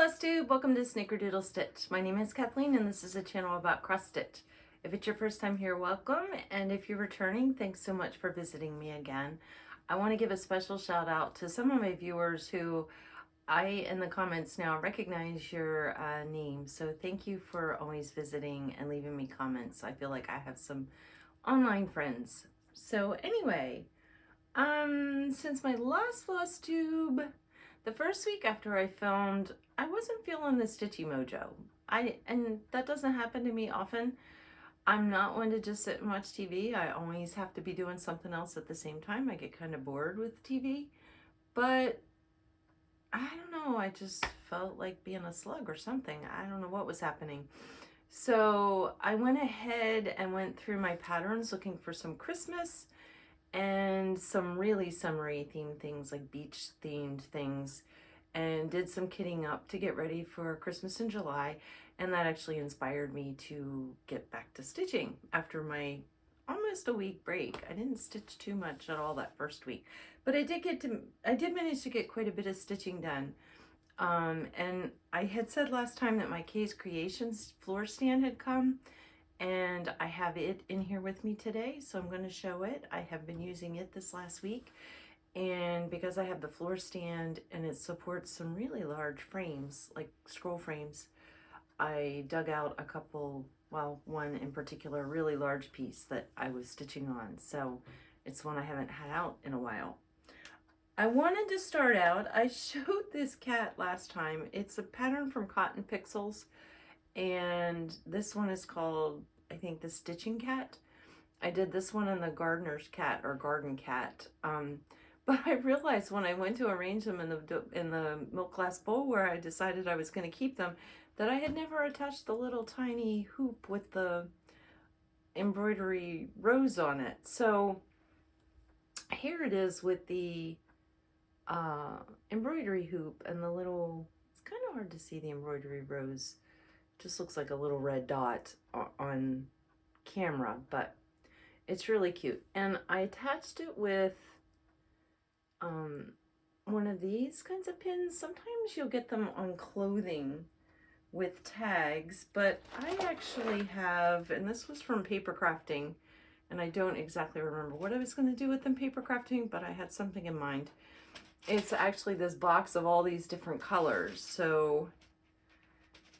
Flosstube, welcome to Snickerdoodle Stitch. My name is Kathleen and this is a channel about cross stitch. If it's your first time here, welcome, and if you're returning, thanks so much for visiting me again. I want to give a special shout out to some of my viewers who I, in the comments now, recognize your name, so thank you for always visiting and leaving me comments. I feel like I have some online friends. So anyway, since my last Flosstube, the first week after I filmed, I wasn't feeling the stitchy mojo. And that doesn't happen to me often. I'm not one to just sit and watch TV. I always have to be doing something else at the same time. I get kind of bored with TV. But I don't know, I just felt like being a slug or something. I don't know what was happening. So I went ahead and went through my patterns looking for some Christmas and some really summery themed things, like beach themed things, and did some kitting up to get ready for Christmas in July. And that actually inspired me to get back to stitching after my almost a week break. I didn't stitch too much at all that first week, but I did manage to get quite a bit of stitching done. And I had said last time that my K's Creations floor stand had come, and I have it in here with me today, so I'm going to show it. I have been using it this last week, and because I have the floor stand and it supports some really large frames, like scroll frames, I dug out a couple, well, one in particular, really large piece that I was stitching on, so it's one I haven't had out in a while. I wanted to start out, I showed this cat last time. It's a pattern from Cotton Pixels, and this one is called, I think, the Stitching Cat. I did this one in the Gardener's Cat or Garden Cat, but I realized when I went to arrange them in the milk glass bowl where I decided I was going to keep them, that I had never attached the little tiny hoop with the embroidery rose on it. So here it is with the embroidery hoop and the little, it's kind of hard to see the embroidery rose. Just looks like a little red dot on camera, but it's really cute. And I attached it with one of these kinds of pins. Sometimes you'll get them on clothing with tags, but I actually have, and this was from paper crafting, and I don't exactly remember what I was going to do with them paper crafting, but I had something in mind. It's actually this box of all these different colors. So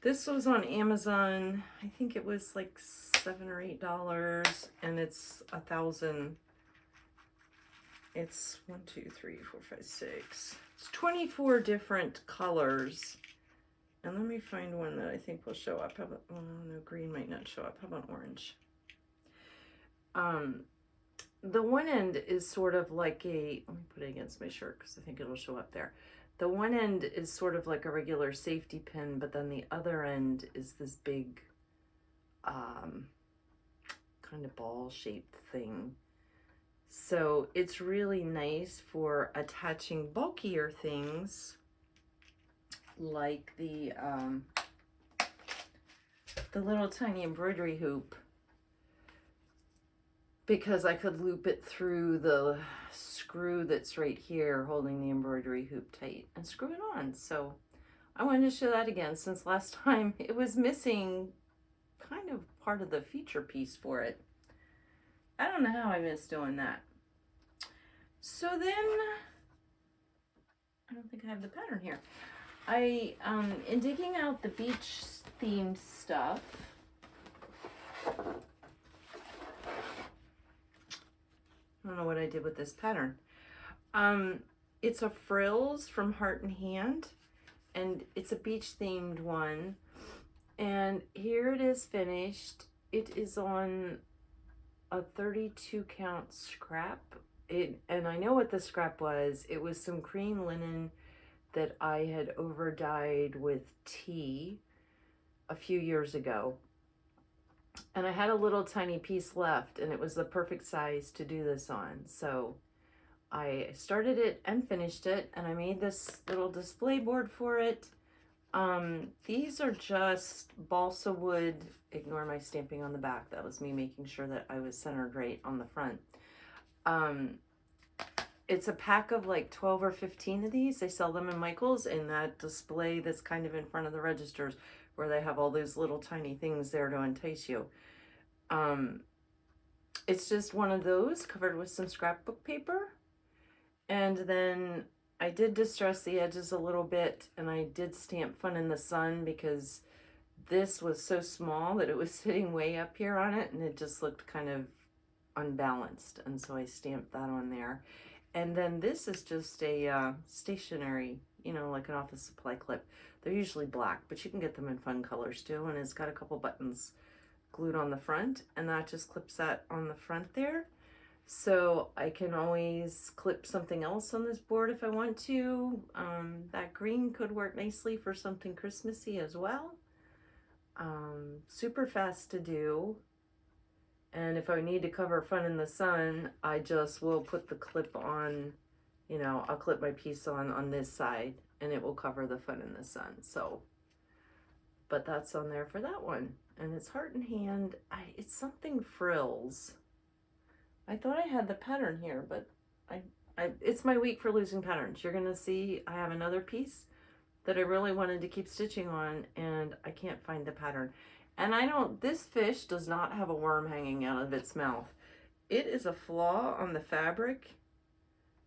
this was on Amazon. I think it was like $7 or $8, and it's 1,000. It's 1, 2, 3, 4, 5, 6. It's 24 different colors. And let me find one that I think will show up. How about, oh no, green might not show up. How about orange? The one end is sort of like a, let me put it against my shirt because I think it'll show up there. The one end is sort of like a regular safety pin, but then the other end is this big kind of ball-shaped thing. So it's really nice for attaching bulkier things like the little tiny embroidery hoop, because I could loop it through the screw that's right here holding the embroidery hoop tight and screw it on. So I wanted to show that again, since last time it was missing kind of part of the feature piece for it. I don't know how I missed doing that. So then, I don't think I have the pattern here. In digging out the beach themed stuff, I don't know what I did with this pattern. It's a Frills from Heart and Hand, and it's a beach themed one. And here it is finished. It is on a 32 count scrap. And I know what the scrap was. It was some cream linen that I had over dyed with tea a few years ago. And I had a little tiny piece left, and it was the perfect size to do this on. So I started it and finished it, and I made this little display board for it. These are just balsa wood. Ignore my stamping on the back. That was me making sure that I was centered right on the front. it's a pack of like 12 or 15 of these. They sell them in Michael's in that display that's kind of in front of the registers where they have all those little tiny things there to entice you. It's just one of those covered with some scrapbook paper. And then I did distress the edges a little bit, and I did stamp Fun in the Sun because this was so small that it was sitting way up here on it, and it just looked kind of unbalanced, and so I stamped that on there. And then this is just a stationery, you know, like an office supply clip. They're usually black, but you can get them in fun colors too, and it's got a couple buttons glued on the front, and that just clips that on the front there. So I can always clip something else on this board if I want to. That green could work nicely for something Christmassy as well. Super fast to do. And if I need to cover Fun in the Sun, I just will put the clip on, you know, I'll clip my piece on this side and it will cover the Fun in the Sun. So, but that's on there for that one. And it's Heart in Hand. It's something frills. I thought I had the pattern here, but it's my week for losing patterns. You're gonna see I have another piece that I really wanted to keep stitching on, and I can't find the pattern. And this fish does not have a worm hanging out of its mouth. It is a flaw on the fabric.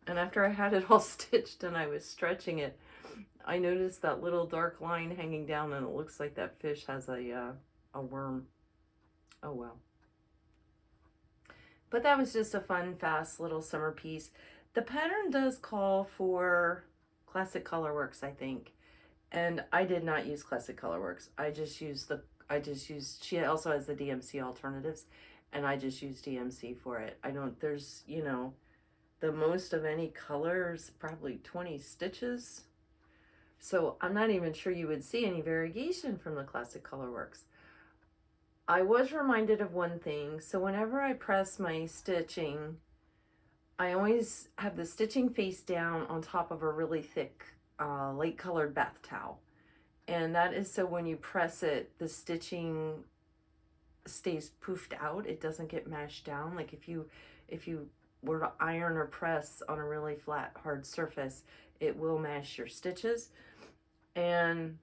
And after I had it all stitched and I was stretching it, I noticed that little dark line hanging down, and it looks like that fish has a worm. Oh well. But that was just a fun, fast little summer piece. The pattern does call for Classic Colorworks, I think. And I did not use Classic Colorworks. She also has the DMC alternatives, and I just used DMC for it. There's, you know, the most of any color is probably 20 stitches. So I'm not even sure you would see any variegation from the Classic Colorworks. I was reminded of one thing. So whenever I press my stitching, I always have the stitching face down on top of a really thick light colored bath towel. And that is so when you press it, the stitching stays poofed out. It doesn't get mashed down. Like if you were to iron or press on a really flat, hard surface, it will mash your stitches. And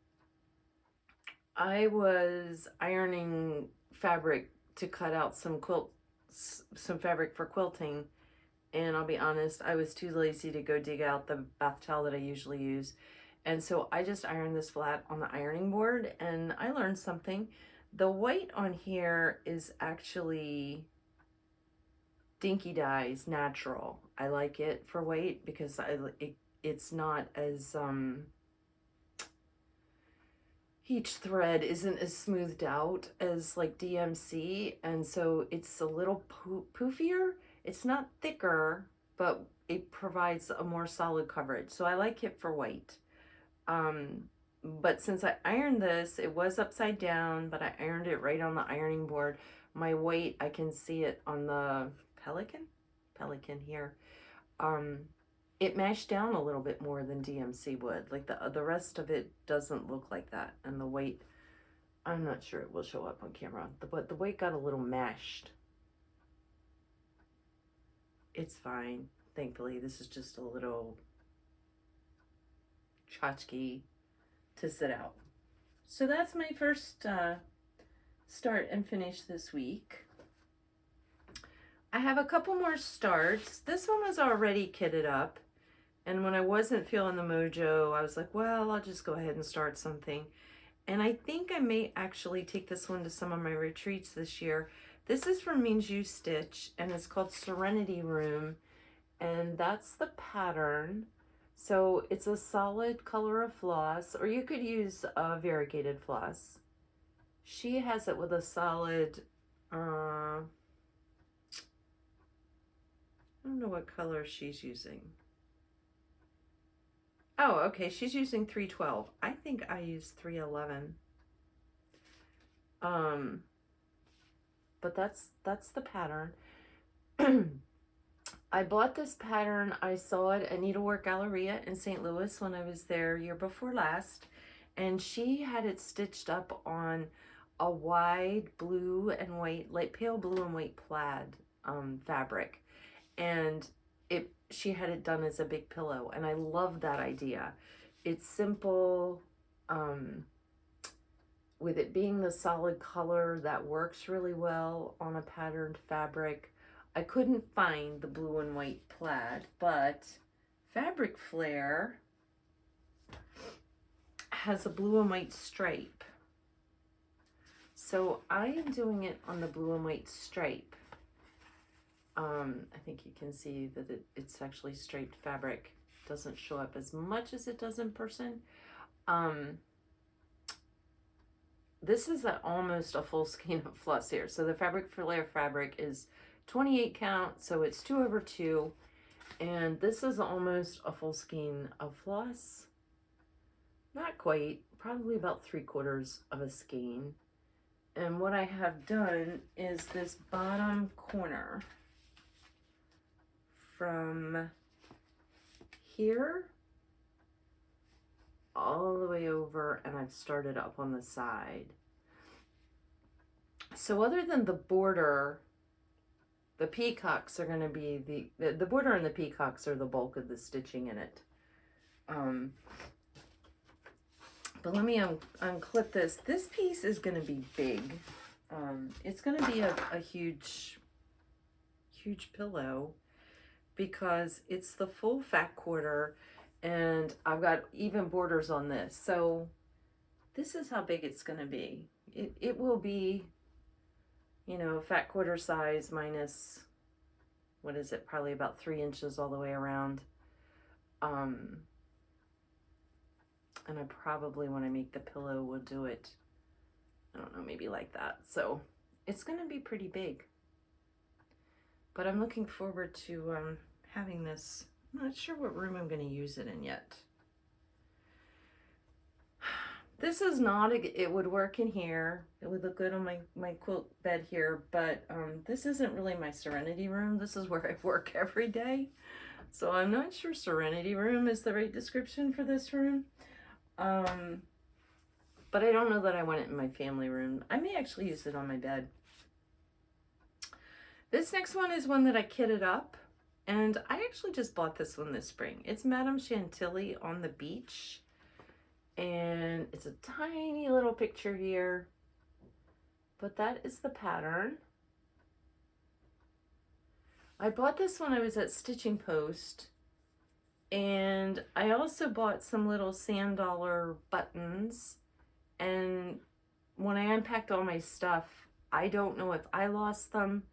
I was ironing fabric to cut out some fabric for quilting, and I'll be honest, I was too lazy to go dig out the bath towel that I usually use, and so I just ironed this flat on the ironing board, and I learned something. The white on here is actually Dinky Dye's natural. I like it for white because it's not as each thread isn't as smoothed out as like DMC, and so it's a little poofier. It's not thicker, but it provides a more solid coverage. So I like it for white. But since I ironed this, it was upside down, but I ironed it right on the ironing board. My white, I can see it on the Pelican here. It mashed down a little bit more than DMC would. Like the rest of it doesn't look like that. And the weight, I'm not sure it will show up on camera, but the weight got a little mashed. It's fine. Thankfully, this is just a little tchotchke to sit out. So that's my first start and finish this week. I have a couple more starts. This one was already kitted up. And when I wasn't feeling the mojo, I was like, well, I'll just go ahead and start something. And I think I may actually take this one to some of my retreats this year. This is from Mingiu Stitch, and it's called Serenity Room. And that's the pattern. So it's a solid color of floss, or you could use a variegated floss. She has it with a solid, I don't know what color she's using. Oh, okay, she's using 312. I think I used 311. But that's the pattern. I bought this pattern. I saw it at Needlework Galleria in St. Louis when I was there year before last, and she had it stitched up on a wide blue and white, like pale blue and white plaid fabric, and she had it done as a big pillow, and I love that idea. It's simple. With it being the solid color, that works really well on a patterned fabric. I couldn't find the blue and white plaid, but Fabric Flair has a blue and white stripe. So I am doing it on the blue and white stripe. I think you can see that it's actually striped fabric. Doesn't show up as much as it does in person. This is almost a full skein of floss here. So the Fabric Flair fabric is 28 count, so it's 2/2. And this is almost a full skein of floss. Not quite, probably about 3/4 of a skein. And what I have done is this bottom corner from here all the way over, and I've started up on the side. So other than the border, the peacocks are going to be the border, and the peacocks are the bulk of the stitching in it. But let me unclip this. This piece is going to be big. It's going to be a huge pillow, because it's the full fat quarter, and I've got even borders on this. So this is how big it's going to be. It will be, you know, fat quarter size minus, what is it, probably about 3 inches all the way around. And I probably, when I make the pillow, will do it, I don't know, maybe like that. So it's going to be pretty big. But I'm looking forward to having this. I'm not sure what room I'm going to use it in yet. This is not, it would work in here. It would look good on my quilt bed here, but this isn't really my Serenity room. This is where I work every day. So I'm not sure Serenity room is the right description for this room. But I don't know that I want it in my family room. I may actually use it on my bed. This next one is one that I kitted up, and I actually just bought this one this spring. It's Madame Chantilly on the beach, and it's a tiny little picture here, but that is the pattern. I bought this when I was at Stitching Post, and I also bought some little sand dollar buttons, and when I unpacked all my stuff, I don't know if I lost them.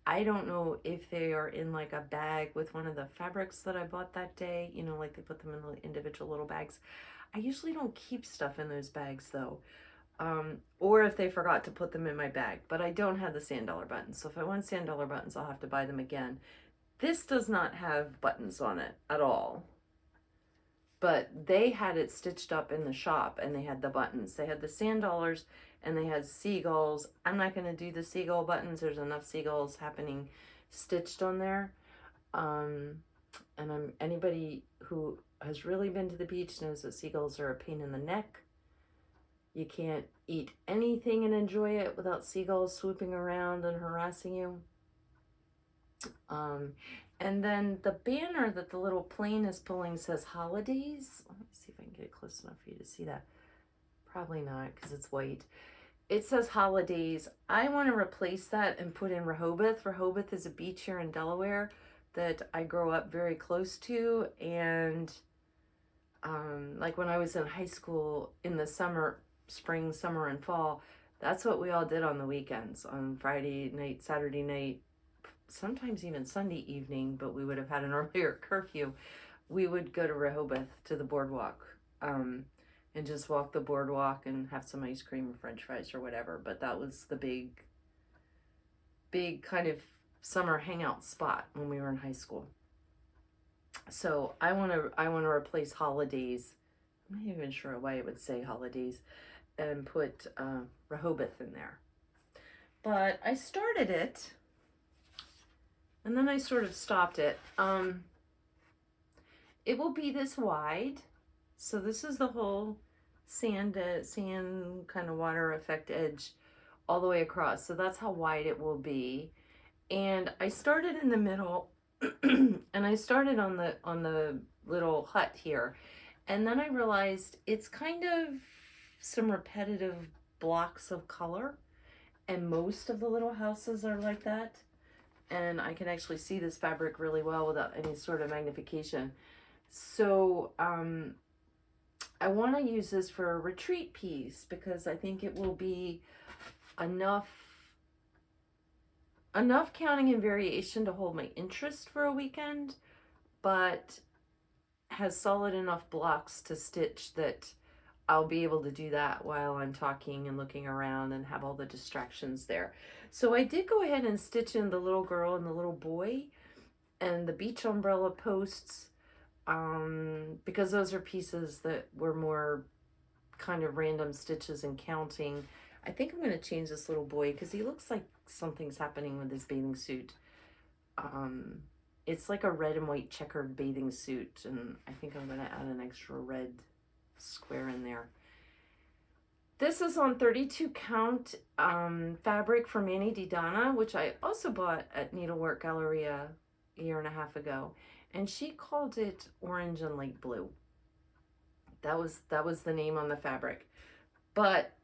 I don't know if they are in like a bag with one of the fabrics that I bought that day, you know, like they put them in the individual little bags. I usually don't keep stuff in those bags though, or if they forgot to put them in my bag, but I don't have the sand dollar buttons. So if I want sand dollar buttons, I'll have to buy them again. This does not have buttons on it at all, but they had it stitched up in the shop, and they had the buttons. They had the sand dollars, and they had seagulls. I'm not going to do the seagull buttons. There's enough seagulls happening stitched on there. And anybody who has really been to the beach knows that seagulls are a pain in the neck. You can't eat anything and enjoy it without seagulls swooping around and harassing you. And then the banner that the little plane is pulling says holidays. Let me see if I can get it close enough for you to see that. Probably not, because it's white. It says holidays. I want to replace that and put in Rehoboth. Rehoboth is a beach here in Delaware that I grew up very close to, and like when I was in high school in the summer, spring, summer, and fall, that's what we all did on the weekends, on Friday night, Saturday night, sometimes even Sunday evening, but we would have had an earlier curfew. We would go to Rehoboth to the boardwalk, and just walk the boardwalk and have some ice cream or french fries or whatever. But that was the big kind of summer hangout spot when we were in high school. So I want to replace holidays. I'm not even sure why it would say holidays, and put Rehoboth in there. But I started it, and then I sort of stopped it. It will be this wide. So this is the whole sand kind of water effect edge all the way across. So that's how wide it will be. And I started in the middle, And I started on the little hut here, and then I realized it's kind of some repetitive blocks of color, and most of the little houses are like that. And I can actually see this fabric really well without any sort of magnification. So I want to use this for a retreat piece because I think it will be enough counting and variation to hold my interest for a weekend, but has solid enough blocks to stitch that I'll be able to do that while I'm talking and looking around and have all the distractions there. So I did go ahead and stitch in the little girl and the little boy and the beach umbrella posts, because those are pieces that were more kind of random stitches and counting. I think I'm going to change this little boy because he looks like something's happening with his bathing suit. It's like a red and white checkered bathing suit, and I think I'm going to add an extra red square in there. This is on 32 count fabric from Manny Di Donna, which I also bought at Needlework Galleria a year and a half ago, and she called it orange and light blue. That was the name on the fabric. But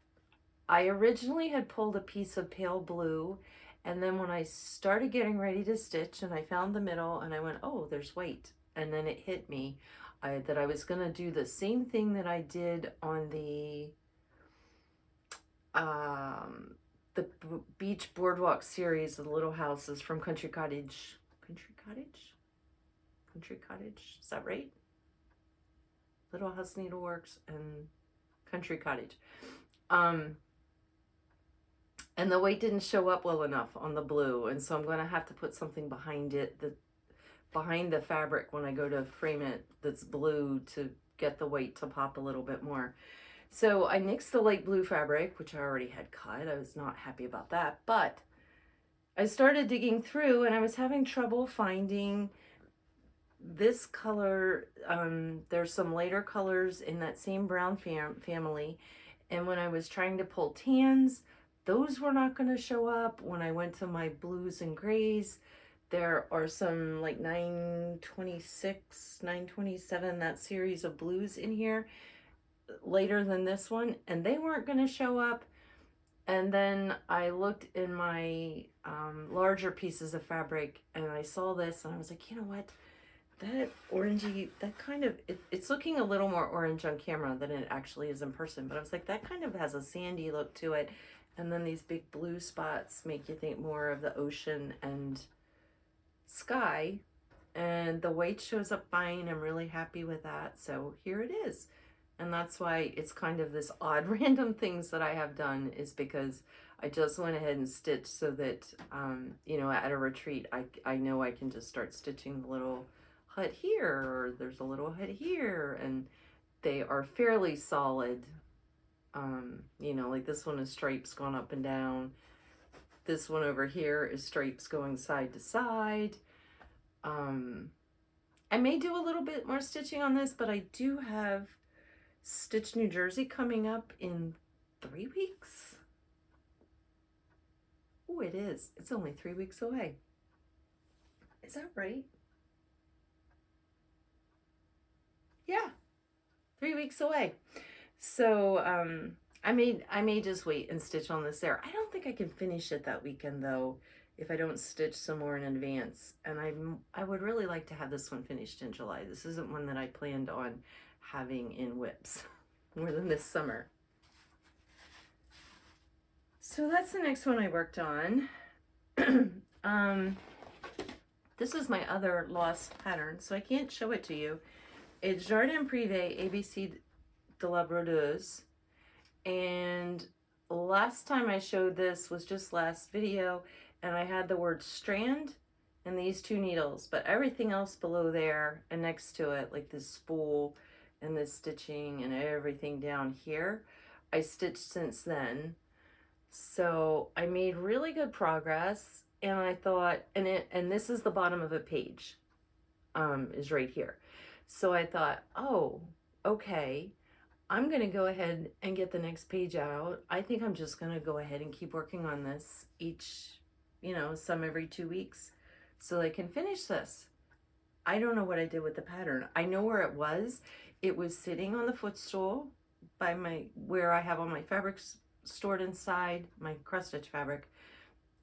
I originally had pulled a piece of pale blue, and then when I started getting ready to stitch and I found the middle and I went, oh, there's white. And then it hit me that I was going to do the same thing that I did on the beach boardwalk series of the little houses from Country Cottage. Is that right? Little House Needleworks and Country Cottage. And the white didn't show up well enough on the blue, and so I'm going to have to put something behind it, behind the fabric when I go to frame it, that's blue, to get the white to pop a little bit more. So I nixed the light blue fabric, which I already had cut. I was not happy about that, but I started digging through and I was having trouble finding this color. There's some lighter colors in that same brown family, and when I was trying to pull tans, those were not going to show up. When I went to my blues and grays, there are some like 926, 927, that series of blues in here, later than this one, and they weren't going to show up. And then I looked in my larger pieces of fabric and I saw this and I was like, you know what? That orangey, that kind of, it's looking a little more orange on camera than it actually is in person, but I was like, that kind of has a sandy look to it. And then these big blue spots make you think more of the ocean and sky. And the white shows up fine. I'm really happy with that. So here it is. And that's why it's kind of this odd random things that I have done, is because I just went ahead and stitched so that, you know, at a retreat, I know I can just start stitching the little hut here, or there's a little hut here, and they are fairly solid. You know, like this one is stripes going up and down. This one over here is stripes going side to side. I may do a little bit more stitching on this, but I do have Stitch New Jersey coming up in 3 weeks. Oh, it is. It's only 3 weeks away. Is that right? Yeah, 3 weeks away. So I may just wait and stitch on this there. I don't think I can finish it that weekend though, if I don't stitch some more in advance. And I would really like to have this one finished in July. This isn't one that I planned on having in whips more than this summer. So that's the next one I worked on. This is my other lost pattern, so I can't show it to you. It's Jardin Prive ABC de la Brodeuse, and last time I showed this was just last video, and I had the word strand and these 2 needles, but everything else below there and next to it, like this spool and this stitching and everything down here, I stitched since then. So I made really good progress, and I thought, and this is the bottom of a page, is right here. So I thought, oh, okay, I'm going to go ahead and get the next page out. I think I'm just going to go ahead and keep working on this each, you know, some every 2 weeks so I can finish this. I don't know what I did with the pattern. I know where it was. It was sitting on the footstool by where I have all my fabrics stored inside, my cross stitch fabric,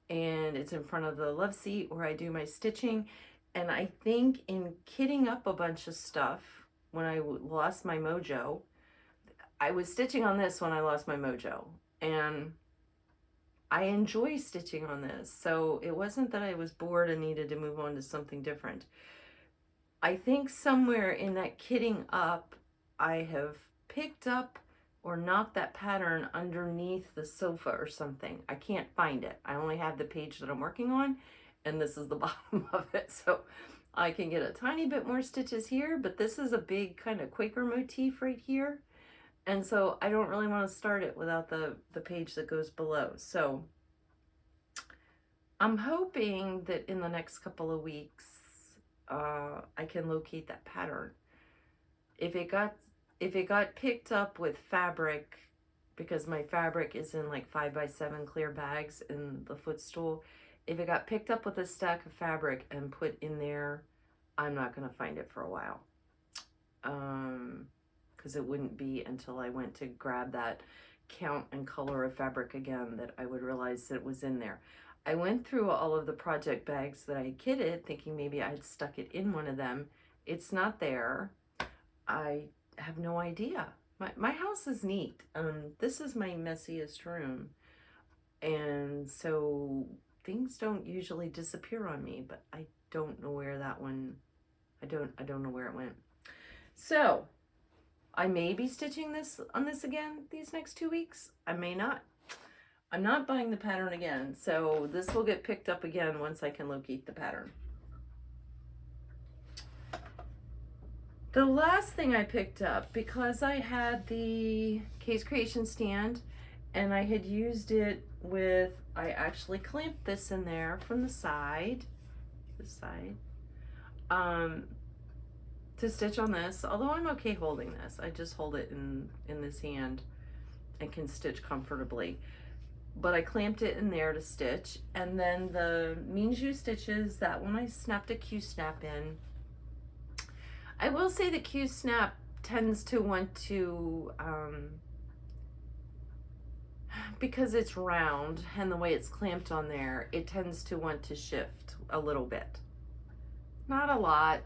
and it's in front of the love seat where I do my stitching. And I think in kitting up a bunch of stuff when I lost my mojo, I was stitching on this when I lost my mojo, and I enjoy stitching on this. So it wasn't that I was bored and needed to move on to something different. I think somewhere in that kitting up, I have picked up or knocked that pattern underneath the sofa or something. I can't find it. I only have the page that I'm working on, and this is the bottom of it. So I can get a tiny bit more stitches here, but this is a big kind of Quaker motif right here. And so I don't really want to start it without the page that goes below. So I'm hoping that in the next couple of weeks, I can locate that pattern. If it got picked up with fabric, because my fabric is in like 5x7 clear bags in the footstool, if it got picked up with a stack of fabric and put in there, I'm not going to find it for a while. Because it wouldn't be until I went to grab that count and color of fabric again that I would realize that it was in there. I went through all of the project bags that I had kitted, thinking maybe I had stuck it in one of them. It's not there. I have no idea. My house is neat. This is my messiest room. And so things don't usually disappear on me, but I don't know where that one, I don't know where it went. So I may be stitching this on this again these next 2 weeks. I may not. I'm not buying the pattern again, so this will get picked up again once I can locate the pattern. The last thing I picked up, because I had the case creation stand and I had used it with, I actually clamped this in there from the side, to stitch on this, although I'm okay holding this. I just hold it in this hand and can stitch comfortably. But I clamped it in there to stitch. And then the Mingiu stitches, that one I snapped a Q-snap in. I will say the Q-snap tends to want to, because it's round and the way it's clamped on there, it tends to want to shift a little bit. Not a lot.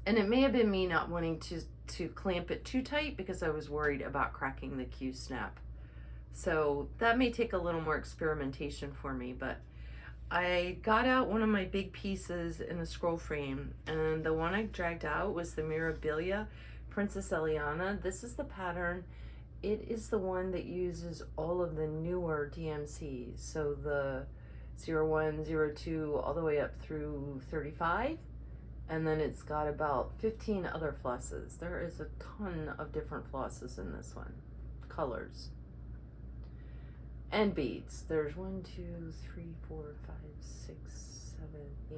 And it may have been me not wanting to clamp it too tight because I was worried about cracking the Q-snap. So that may take a little more experimentation for me, but I got out one of my big pieces in a scroll frame, and the one I dragged out was the Mirabilia Princess Eliana. This is the pattern. It is the one that uses all of the newer DMCs. So the 01, 02, all the way up through 35. And then it's got about 15 other flosses. There is a ton of different flosses in this one. Colors. And beads. There's 1, 2, 3, 4, 5, 6, 7, 8,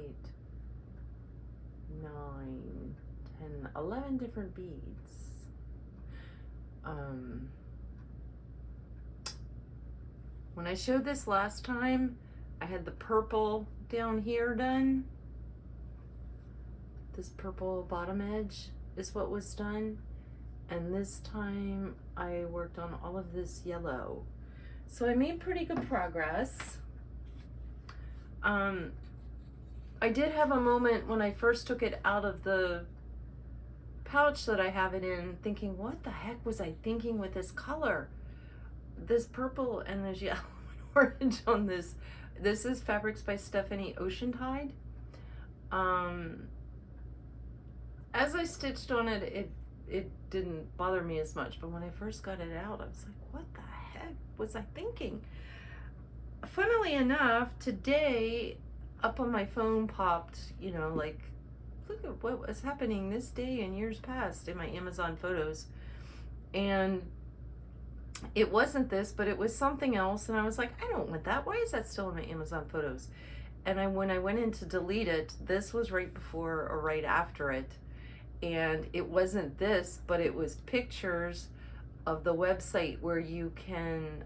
9, 10, 11 different beads. When I showed this last time, I had the purple down here done. This purple bottom edge is what was done. And this time I worked on all of this yellow. So I made pretty good progress. I did have a moment when I first took it out of the pouch that I have it in, thinking, what the heck was I thinking with this color? This purple and this yellow and orange on this. This is Fabrics by Stephanie Ocean Tide. As I stitched on it, it didn't bother me as much, but when I first got it out, I was like, what the heck was I thinking? Funnily enough, today up on my phone popped, you know, like, look at what was happening this day and years past in my Amazon photos. And it wasn't this, but it was something else. And I was like, I don't want that. Why is that still in my Amazon photos? And when I went in to delete it, this was right before or right after it. And it wasn't this, but it was pictures of the website where you can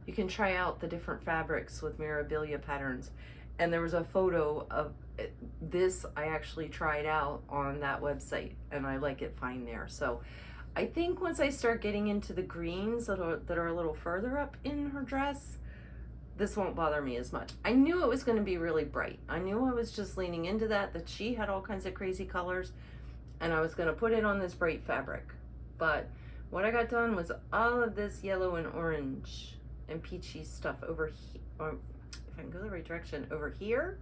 you can try out the different fabrics with Mirabilia patterns. And there was a photo of this I actually tried out on that website, and I like it fine there. So I think once I start getting into the greens that are a little further up in her dress, this won't bother me as much. I knew it was going to be really bright. I knew I was just leaning into that she had all kinds of crazy colors, and I was going to put it on this bright fabric. But what I got done was all of this yellow and orange and peachy stuff over here, or if I can go the right direction, over here,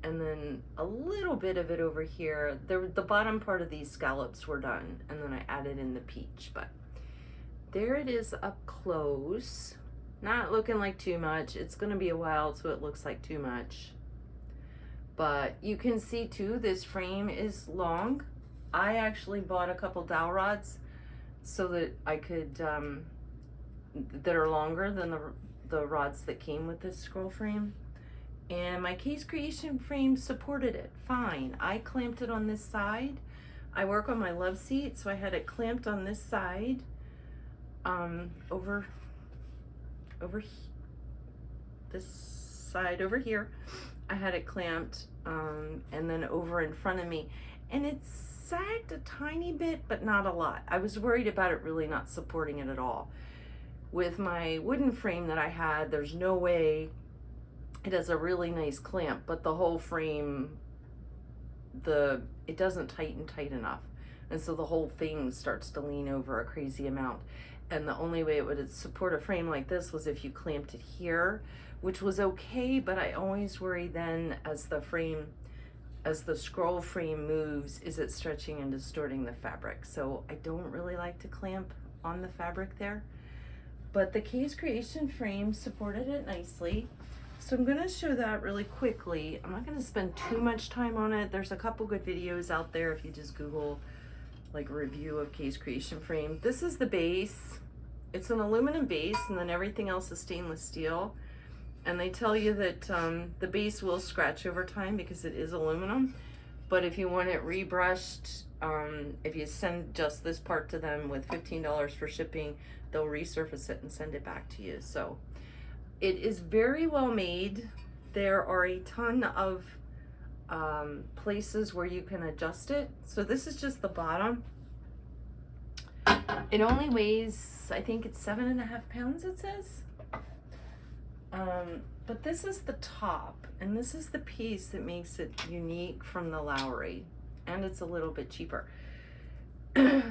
and then a little bit of it over here. The bottom part of these scallops were done, and then I added in the peach. But there it is up close. Not looking like too much. It's gonna be a while so it looks like too much. But you can see too, this frame is long. I actually bought a couple dowel rods so that I could, that are longer than the rods that came with this scroll frame. And my Case Creation frame supported it fine. I clamped it on this side. I work on my love seat, so I had it clamped on this side, this side over here. I had it clamped, and then over in front of me, and it sagged a tiny bit, but not a lot. I was worried about it really not supporting it at all. With my wooden frame that I had, there's no way. It has a really nice clamp, but the whole frame, it doesn't tighten tight enough, and so the whole thing starts to lean over a crazy amount. And the only way it would support a frame like this was if you clamped it here, which was okay, but I always worry then as the scroll frame moves, is it stretching and distorting the fabric? So I don't really like to clamp on the fabric there. But the Case Creation frame supported it nicely. So I'm gonna show that really quickly. I'm not gonna spend too much time on it. There's a couple good videos out there if you just Google like a review of Case Creation frame. This is the base. It's an aluminum base, and then everything else is stainless steel. And they tell you that the base will scratch over time because it is aluminum. But if you want it rebrushed, if you send just this part to them with $15 for shipping, they'll resurface it and send it back to you. So it is very well made. There are a ton of places where you can adjust it. So this is just the bottom. It only weighs, I think it's 7.5 pounds, it says. But this is the top, and this is the piece that makes it unique from the Lowry, and it's a little bit cheaper.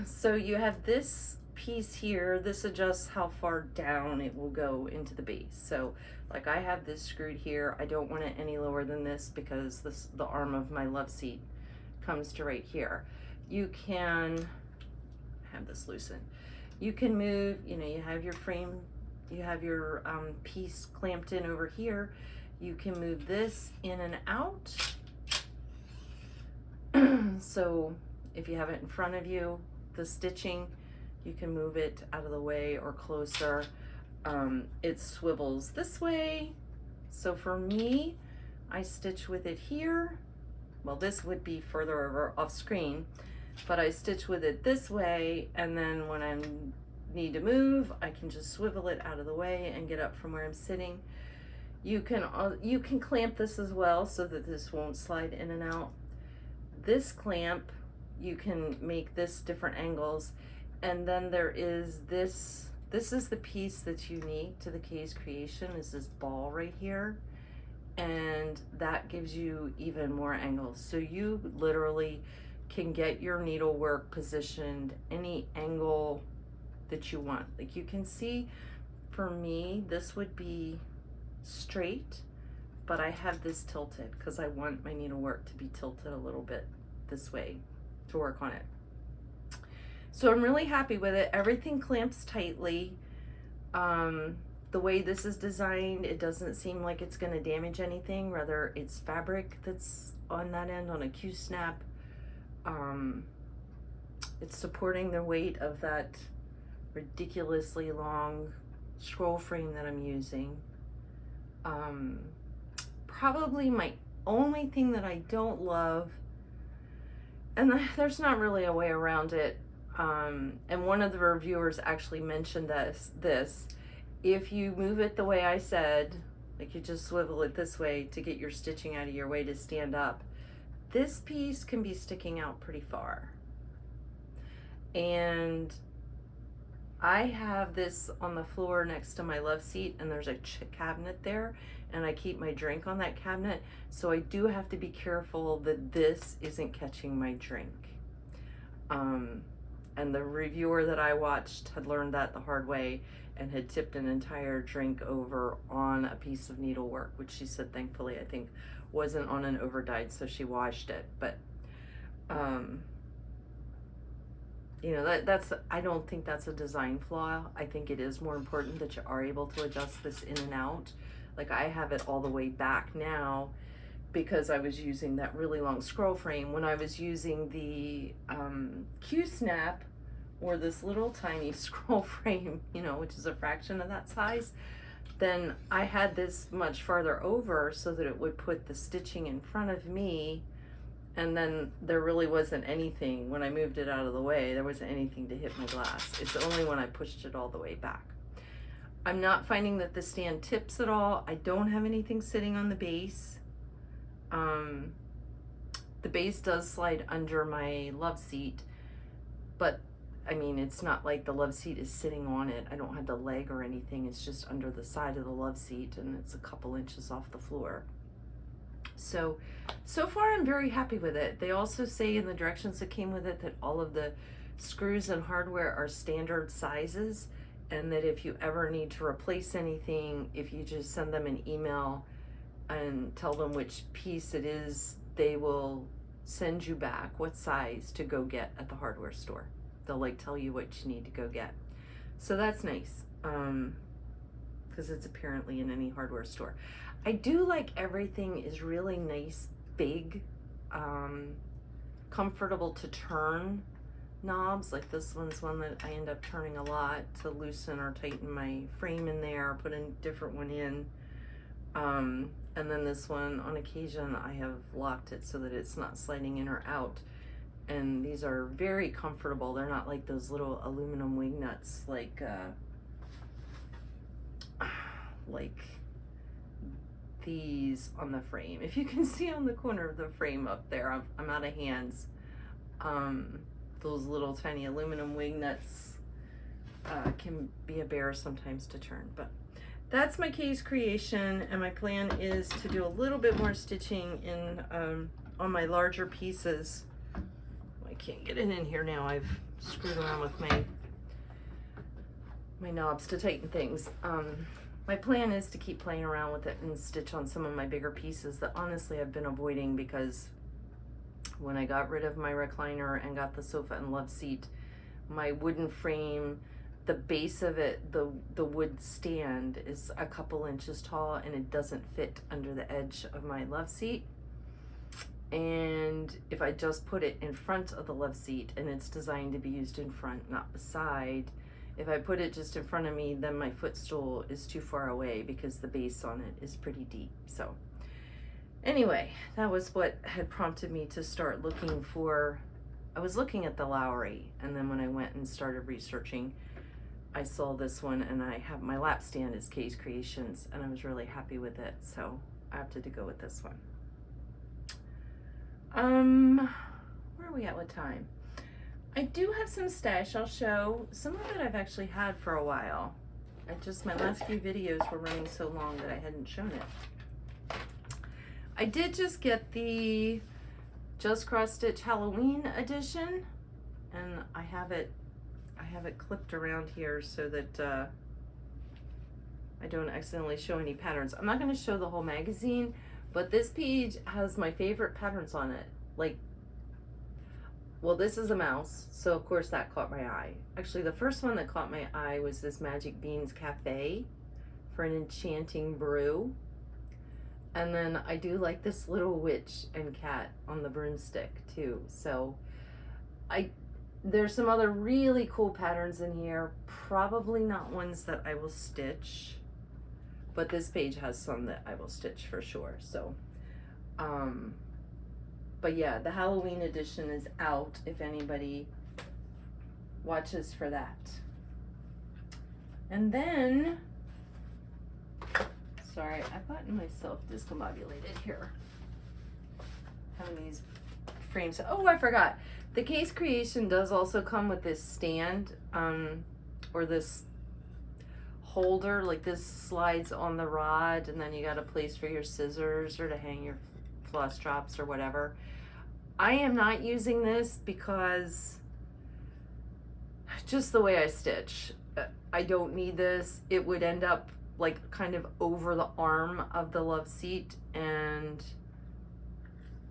So you have this piece here. This adjusts how far down it will go into the base. So like I have this screwed here. I don't want it any lower than this because the arm of my love seat comes to right here. You can have this loosened. You can move, you know, you have your frame, you have your piece clamped in over here. You can move this in and out. So if you have it in front of you, the stitching, you can move it out of the way or closer. It swivels this way. So for me, I stitch with it here. Well, this would be further over off screen, but I stitch with it this way, and then when I need to move, I can just swivel it out of the way and get up from where I'm sitting. You can clamp this as well so that this won't slide in and out. This clamp, you can make this different angles, and then there is this. This is the piece that's unique to the Case Creation, is this ball right here, and that gives you even more angles. So you literally can get your needlework positioned any angle that you want. Like you can see, for me, this would be straight, but I have this tilted because I want my needlework to be tilted a little bit this way to work on it. So I'm really happy with it. Everything clamps tightly. The way this is designed, it doesn't seem like it's going to damage anything. Rather, it's fabric that's on that end on a Q-snap. It's supporting the weight of that ridiculously long scroll frame that I'm using. Probably my only thing that I don't love, and there's not really a way around it, and one of the reviewers actually mentioned this, if you move it the way I said, like you just swivel it this way to get your stitching out of your way to stand up, this piece can be sticking out pretty far. And I have this on the floor next to my love seat, and there's a cabinet there, and I keep my drink on that cabinet, so I do have to be careful that this isn't catching my drink. And the reviewer that I watched had learned that the hard way and had tipped an entire drink over on a piece of needlework, which she said thankfully I think wasn't on an overdyed, so she washed it. But you know, that's I don't think that's a design flaw. I think it is more important that you are able to adjust this in and out. Like I have it all the way back now because I was using that really long scroll frame. When I was using the Q-snap, or this little tiny scroll frame, you know, which is a fraction of that size, then I had this much farther over so that it would put the stitching in front of me, and then there really wasn't anything, when I moved it out of the way, there wasn't anything to hit my glass. It's only when I pushed it all the way back. I'm not finding that the stand tips at all. I don't have anything sitting on the base. The base does slide under my love seat, but I mean, it's not like the love seat is sitting on it. I don't have the leg or anything. It's just under the side of the love seat, and it's a couple inches off the floor. So far I'm very happy with it. They also say in the directions that came with it that all of the screws and hardware are standard sizes, and that if you ever need to replace anything, if you just send them an email and tell them which piece it is, they will send you back what size to go get at the hardware store. They'll like tell you what you need to go get. So that's nice, because it's apparently in any hardware store. I do like everything is really nice, big, comfortable to turn knobs. Like this one's one that I end up turning a lot to loosen or tighten my frame in there, put a different one in. And then this one, on occasion, I have locked it so that it's not sliding in or out. And these are very comfortable. They're not like those little aluminum wing nuts like these on the frame. If you can see on the corner of the frame up there, I'm out of hands. Those little tiny aluminum wing nuts can be a bear sometimes to turn, but that's my case creation, and my plan is to do a little bit more stitching in on my larger pieces. I can't get it in here now. I've screwed around with my knobs to tighten things. My plan is to keep playing around with it and stitch on some of my bigger pieces that honestly I've been avoiding, because when I got rid of my recliner and got the sofa and love seat, my wooden frame, the base of it, the wood stand is a couple inches tall, and it doesn't fit under the edge of my love seat. And if I just put it in front of the love seat, and it's designed to be used in front, not beside, if I put it just in front of me, then my footstool is too far away because the base on it is pretty deep. So anyway, that was what had prompted me to start looking for, I was looking at the Lowry, and then when I went and started researching, I saw this one, and I have my lap stand is Kay's Creations, and I was really happy with it, so I opted to go with this one. Where are we at with time? I do have some stash I'll show. Some of it I've actually had for a while. My last few videos were running so long that I hadn't shown it. I did just get the Just Cross Stitch Halloween edition, and I have it clipped around here so that I don't accidentally show any patterns. I'm not going to show the whole magazine, but this page has my favorite patterns on it. Like, well, this is a mouse, so of course that caught my eye. Actually, the first one that caught my eye was this Magic Beans Cafe for an enchanting brew. And then I do like this little witch and cat on the broomstick too. So there's some other really cool patterns in here, probably not ones that I will stitch, but this page has some that I will stitch for sure. So but yeah, the Halloween edition is out if anybody watches for that. And then Sorry, I've gotten myself discombobulated here. Having these frames. Oh, I forgot. The case creation does also come with this stand, or this holder. Like this slides on the rod, and then you got a place for your scissors or to hang your floss drops or whatever. I am not using this because just the way I stitch, I don't need this. It would end up like kind of over the arm of the love seat, and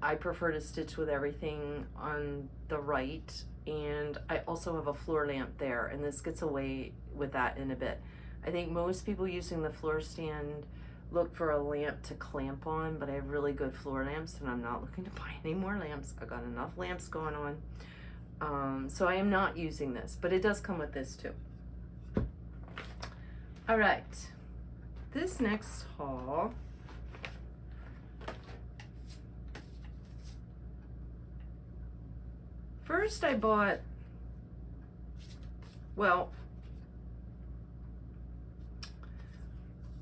I prefer to stitch with everything on the right. And I also have a floor lamp there, and this gets away with that in a bit. I think most people using the floor stand look for a lamp to clamp on, but I have really good floor lamps, and I'm not looking to buy any more lamps. I've got enough lamps going on. So I am not using this, but it does come with this too. All right, this next haul, first I bought, well,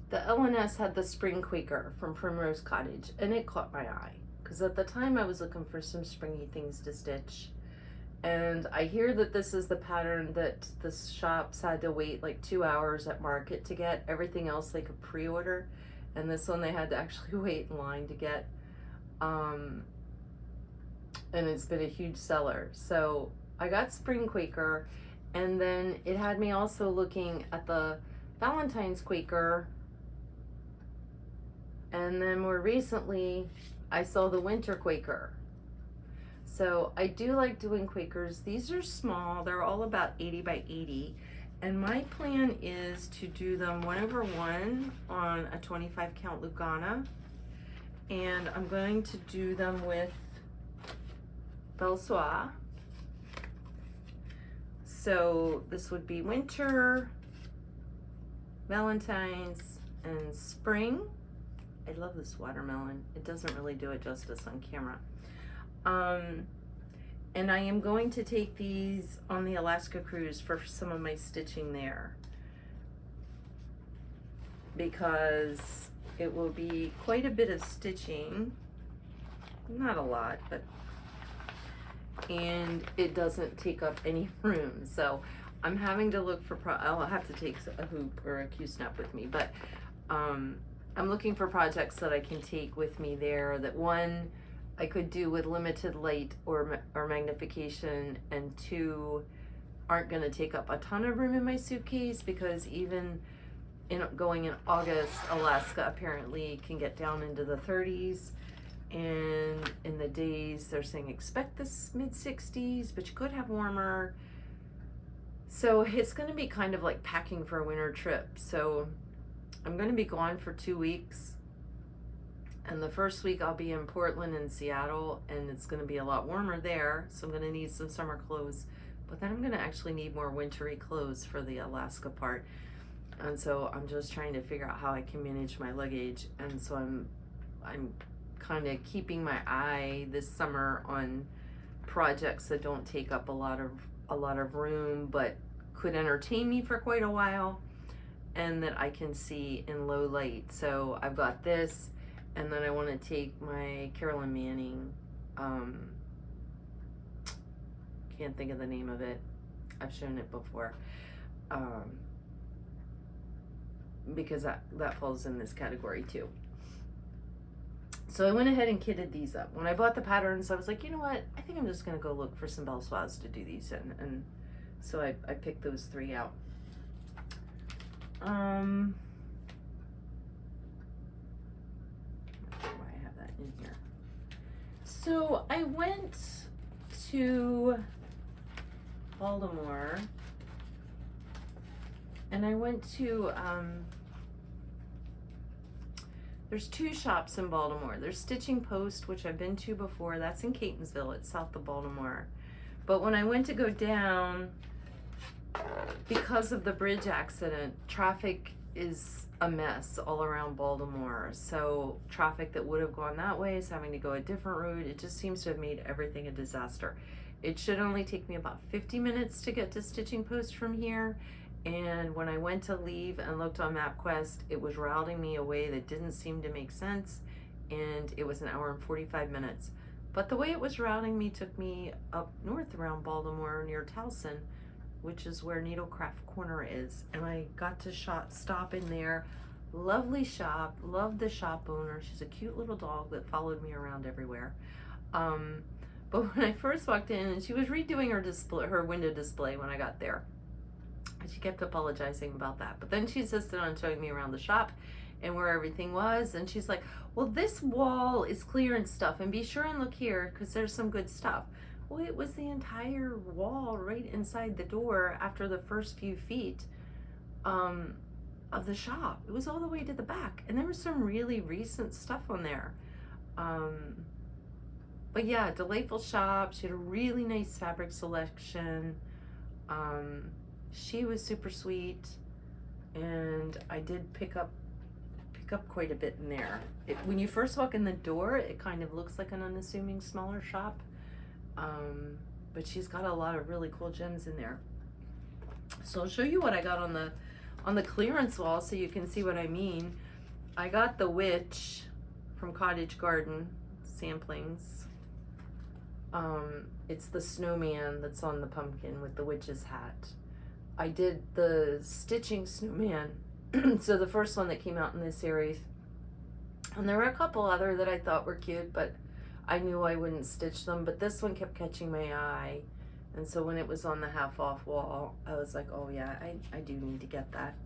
the L&S had the Spring Quaker from Primrose Cottage, and it caught my eye because at the time I was looking for some springy things to stitch. And I hear that this is the pattern that the shops had to wait like 2 hours at market to get. Everything else they could pre-order, and this one they had to actually wait in line to get. And it's been a huge seller. So I got Spring Quaker, and then it had me also looking at the Valentine's Quaker, and then more recently I saw the Winter Quaker. So I do like doing Quakers. These are small, they're all about 80 by 80, and my plan is to do them 1/1 on a 25 count Lugana, and I'm going to do them with Belle Soie. So this would be winter, Valentine's, and spring. I love this watermelon. It doesn't really do it justice on camera. And I am going to take these on the Alaska cruise for some of my stitching there, because it will be quite a bit of stitching, not a lot, but, and it doesn't take up any room. So I'm having to look for, I'll have to take a hoop or a Q-snap with me, but I'm looking for projects that I can take with me there, that one, I could do with limited light or magnification, and two, aren't going to take up a ton of room in my suitcase, because even going in August, Alaska apparently can get down into the 30s, and in the days they're saying expect this mid-60s, but you could have warmer. So it's going to be kind of like packing for a winter trip. So I'm going to be gone for 2 weeks. And the first week I'll be in Portland and Seattle, and it's going to be a lot warmer there, so I'm going to need some summer clothes. But then I'm going to actually need more wintry clothes for the Alaska part. And so I'm just trying to figure out how I can manage my luggage. And so I'm kind of keeping my eye this summer on projects that don't take up a lot of room, but could entertain me for quite a while, and that I can see in low light. So I've got this. And then I want to take my Carolyn Manning, can't think of the name of it. I've shown it before. Because that falls in this category too. So I went ahead and kitted these up. When I bought the patterns, I was like, you know what? I think I'm just going to go look for some Belle Soies to do these in. And so I picked those 3 out. In here. So I went to Baltimore, and I went to there's 2 shops in Baltimore. There's Stitching Post, which I've been to before. That's in Catonsville. It's south of Baltimore. But when I went to go down, because of the bridge accident, traffic is a mess all around Baltimore. So traffic that would have gone that way is having to go a different route. It just seems to have made everything a disaster. It should only take me about 50 minutes to get to Stitching Post from here, And when I went to leave and looked on MapQuest, it was routing me a way that didn't seem to make sense, and it was an hour and 45 minutes. But the way it was routing me took me up north around Baltimore near Towson, which is where Needlecraft Corner is. And I got to stop in there. Lovely shop, loved the shop owner. She's a cute little dog that followed me around everywhere. But when I first walked in, and she was redoing her window display when I got there. And she kept apologizing about that. But then she insisted on showing me around the shop and where everything was. And she's like, well, this wall is clearance stuff, and be sure and look here because there's some good stuff. Well, it was the entire wall right inside the door after the first few feet of the shop. It was all the way to the back. And there was some really recent stuff on there. But yeah, delightful shop. She had a really nice fabric selection. She was super sweet, and I did pick up quite a bit in there. When you first walk in the door, it kind of looks like an unassuming smaller shop, but she's got a lot of really cool gems in there. So I'll show you what I got on the clearance wall so you can see what I mean. I got the witch from Cottage Garden samplings. It's the snowman that's on the pumpkin with the witch's hat. I did the stitching snowman, so the first one that came out in this series. And there were a couple other that I thought were cute, but I knew I wouldn't stitch them. But this one kept catching my eye. And so when it was on the half off wall, I was like, oh yeah, I do need to get that.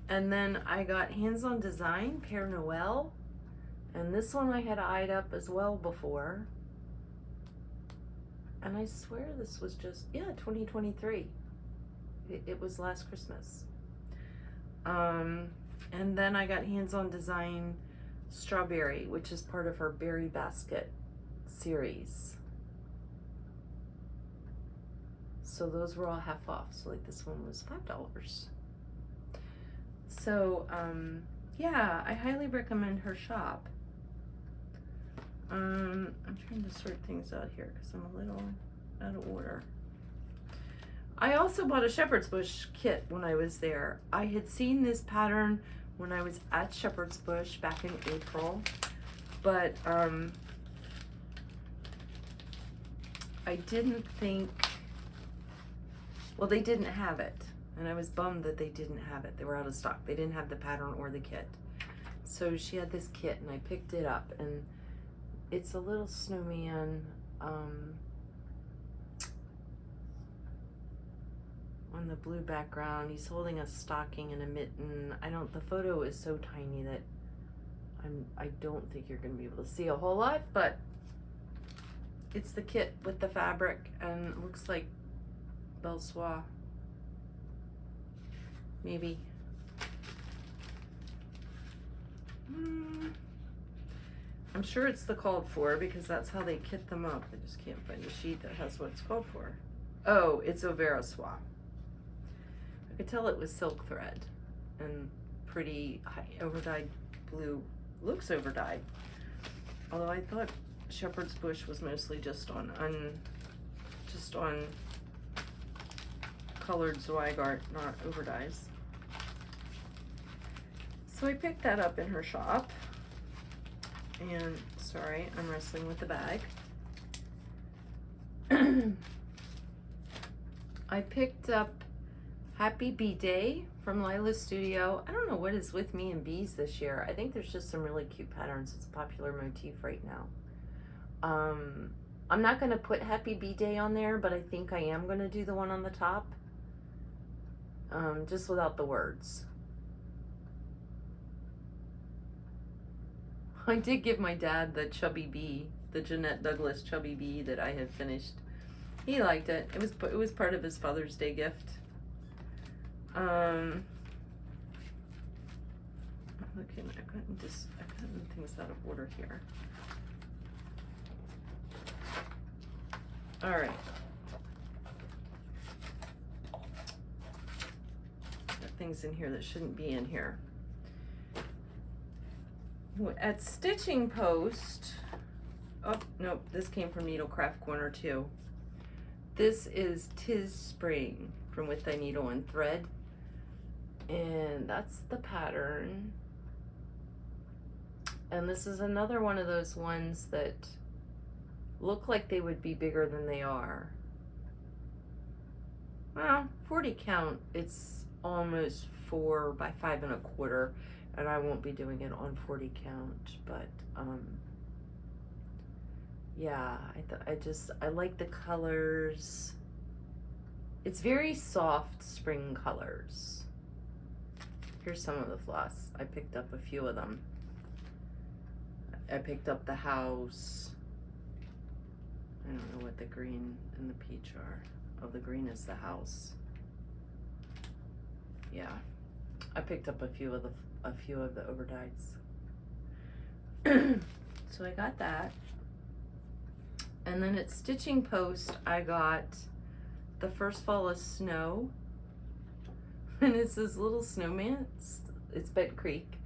And then I got Hands on Design, Père Noël. And this one I had eyed up as well before. And I swear this was just, yeah, 2023. It was last Christmas. And then I got Hands on Design Strawberry, which is part of her Berry Basket series. So those were all half off. So like this one was $5. So yeah, I highly recommend her shop. I'm trying to sort things out here because I'm a little out of order. I also bought a Shepherd's Bush kit when I was there. I had seen this pattern when I was at Shepherd's Bush back in April, but I didn't think, well, they didn't have it, and I was bummed that they didn't have it. They were out of stock. They didn't have the pattern or the kit. So she had this kit, and I picked it up, and it's a little snowman on the blue background. He's holding a stocking and a mitten. The photo is so tiny that I don't think you're gonna be able to see a whole lot, but it's the kit with the fabric, and it looks like Belle Soie, maybe. I'm sure it's the called for because that's how they kit them up. I just can't find a sheet that has what it's called for. Oh, it's Auvera Soie. I could tell it was silk thread and pretty high overdyed blue. Looks overdyed. Although I thought Shepherd's Bush was mostly just on colored Zweigart, not overdyes. So I picked that up in her shop. And sorry, I'm wrestling with the bag. I picked up Happy Bee Day from Lila's Studio. I don't know what is with me and bees this year. I think there's just some really cute patterns. It's a popular motif right now. I'm not going to put Happy Bee Day on there, but I think I am going to do the one on the top. Just without the words. I did give my dad the chubby bee, the Jeanette Douglas chubby bee that I had finished. He liked it. It was part of his Father's Day gift. I'm looking. I've gotten things out of order here. All right. Got things in here that shouldn't be in here. At Stitching Post, oh, nope, this came from Needlecraft Corner too. This is 'Tis Spring from With Thy Needle and Thread. And that's the pattern. And this is another one of those ones that look like they would be bigger than they are. Well, 40 count, it's almost 4 by 5 1/4, and I won't be doing it on 40 count, but yeah, I like the colors. It's very soft spring colors. Here's some of the floss. I picked up a few of them. I picked up the house. I don't know what the green and the peach are. Oh, the green is the house. Yeah, I picked up a few of the overdyes. So I got that. And then at Stitching Post, I got the First Fall of Snow. And it's this little snowman. It's Bent Creek.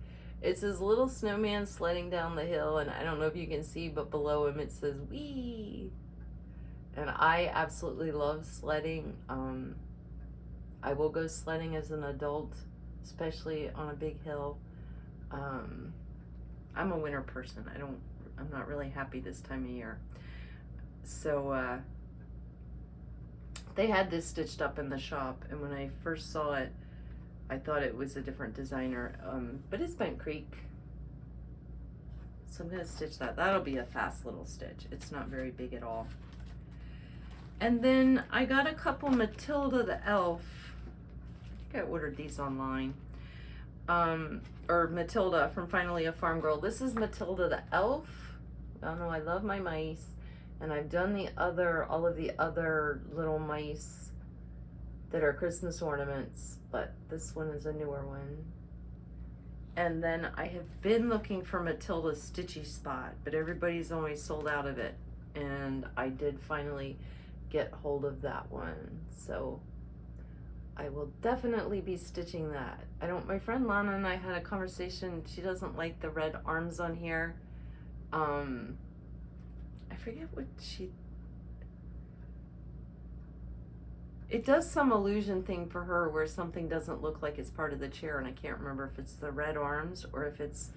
It's this little snowman sledding down the hill, and I don't know if you can see, but below him it says "wee." And I absolutely love sledding. I will go sledding as an adult, especially on a big hill. I'm a winter person. I'm not really happy this time of year. So they had this stitched up in the shop, and when I first saw it, I thought it was a different designer, but it's Bent Creek. So I'm gonna stitch that. That'll be a fast little stitch. It's not very big at all. And then I got a couple Matilda the Elf. I think I ordered these online. Or Matilda from Finally a Farm Girl. This is Matilda the Elf. I know I love my mice. And I've done all of the other little mice that are Christmas ornaments, but this one is a newer one. And then I have been looking for Matilda's Stitchy Spot, but everybody's always sold out of it. And I did finally get hold of that one. So I will definitely be stitching that. My friend Lana and I had a conversation. She doesn't like the red arms on here. I forget what it does some illusion thing for her where something doesn't look like it's part of the chair, and I can't remember if it's the red arms or if it's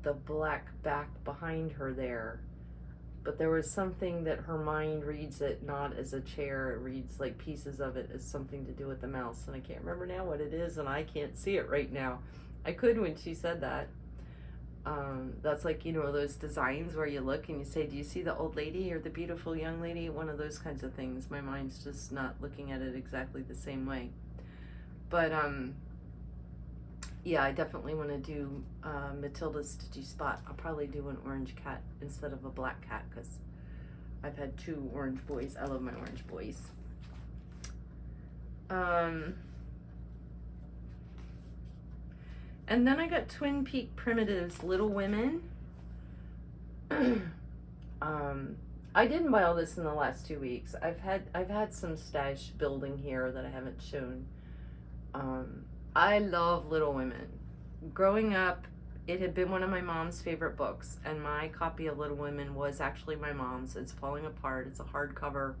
the black back behind her there. But there was something that her mind reads it not as a chair, it reads like pieces of it as something to do with the mouse, and I can't remember now what it is, and I can't see it right now. I could when she said that. That's like, those designs where you look and you say, do you see the old lady or the beautiful young lady? One of those kinds of things. My mind's just not looking at it exactly the same way. But, yeah, I definitely want to do Matilda's Stitchy Spot. I'll probably do an orange cat instead of a black cat because I've had 2 orange boys. I love my orange boys. And then I got Twin Peak Primitives Little Women. I didn't buy all this in the last 2 weeks. I've had some stash building here that I haven't shown. I love Little Women. Growing up, it had been one of my mom's favorite books, and my copy of Little Women was actually my mom's. It's falling apart. It's a hardcover.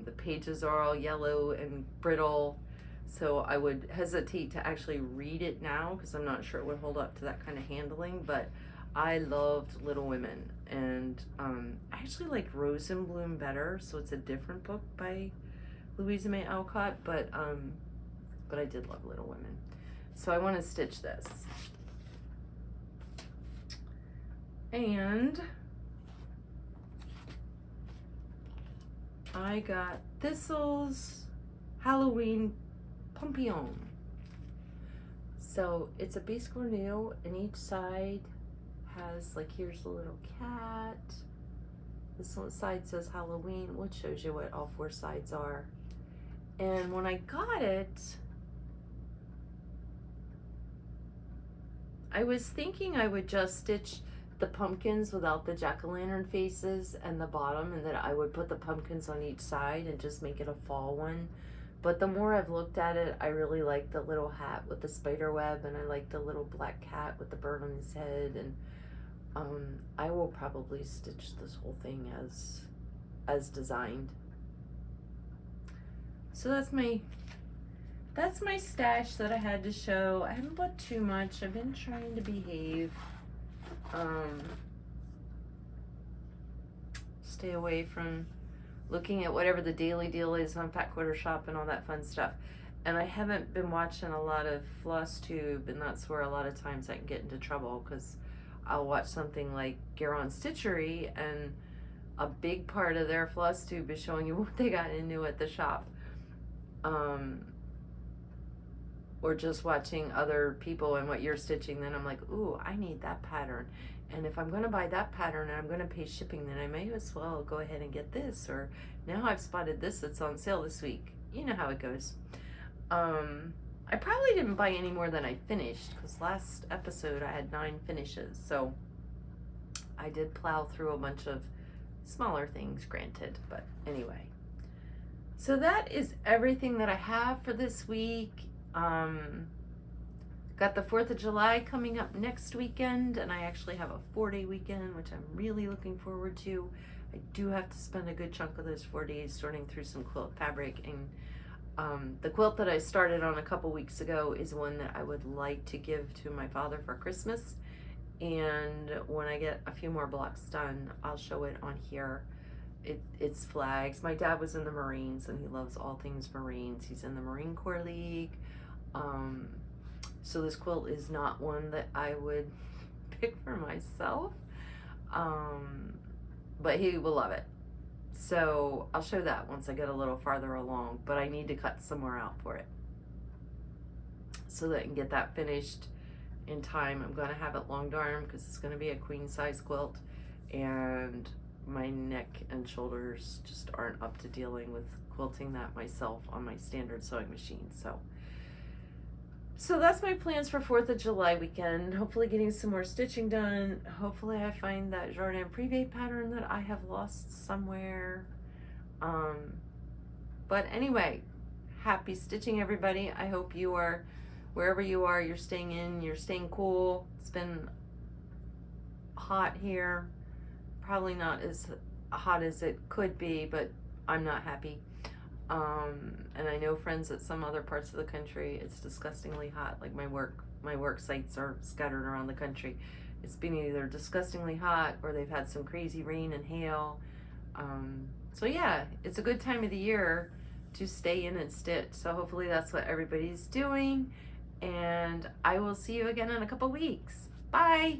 The pages are all yellow and brittle. So I would hesitate to actually read it now because I'm not sure it would hold up to that kind of handling, but I loved Little Women. And I actually like Rose and Bloom better, so it's a different book by Louisa May Alcott, but I did love Little Women. So I want to stitch this. And I got Thistle's Halloween Pompion. So it's a bisque renew, and each side has, like, here's the little cat. This one side says Halloween, which shows you what all 4 sides are. And when I got it, I was thinking I would just stitch the pumpkins without the jack-o'-lantern faces and the bottom, and that I would put the pumpkins on each side and just make it a fall one. But the more I've looked at it, I really like the little hat with the spider web, and I like the little black cat with the bird on his head, and I will probably stitch this whole thing as designed. So that's that's my stash that I had to show. I haven't bought too much. I've been trying to behave. Stay away from looking at whatever the daily deal is on Fat Quarter Shop and all that fun stuff. And I haven't been watching a lot of Flosstube, and that's where a lot of times I can get into trouble, because I'll watch something like Garon Stitchery, and a big part of their Flosstube is showing you what they got into at the shop. Or just watching other people and what you're stitching, then I'm like, ooh, I need that pattern. And if I'm going to buy that pattern and I'm going to pay shipping, then I may as well go ahead and get this. Or now I've spotted this that's on sale this week. You know how it goes. I probably didn't buy any more than I finished, because last episode I had 9 finishes. So I did plow through a bunch of smaller things, granted. But anyway. So that is everything that I have for this week. Got the 4th of July coming up next weekend, and I actually have a 4-day weekend, which I'm really looking forward to. I do have to spend a good chunk of those 4 days sorting through some quilt fabric, and the quilt that I started on a couple weeks ago is one that I would like to give to my father for Christmas, and when I get a few more blocks done, I'll show it on here. It's flags. My dad was in the Marines, and he loves all things Marines. He's in the Marine Corps League. So this quilt is not one that I would pick for myself, but he will love it. So I'll show that once I get a little farther along, but I need to cut somewhere out for it so that I can get that finished in time. I'm going to have it long arm because it's going to be a queen size quilt, and my neck and shoulders just aren't up to dealing with quilting that myself on my standard sewing machine. So that's my plans for 4th of July weekend. Hopefully getting some more stitching done. Hopefully I find that Jardin Prive pattern that I have lost somewhere. But anyway, happy stitching, everybody. I hope you are, wherever you are, you're staying in, you're staying cool. It's been hot here. Probably not as hot as it could be, but I'm not happy. And I know friends at some other parts of the country, it's disgustingly hot. Like my work sites are scattered around the country. It's been either disgustingly hot or they've had some crazy rain and hail. So yeah, it's a good time of the year to stay in and stitch. So hopefully that's what everybody's doing. And I will see you again in a couple weeks. Bye.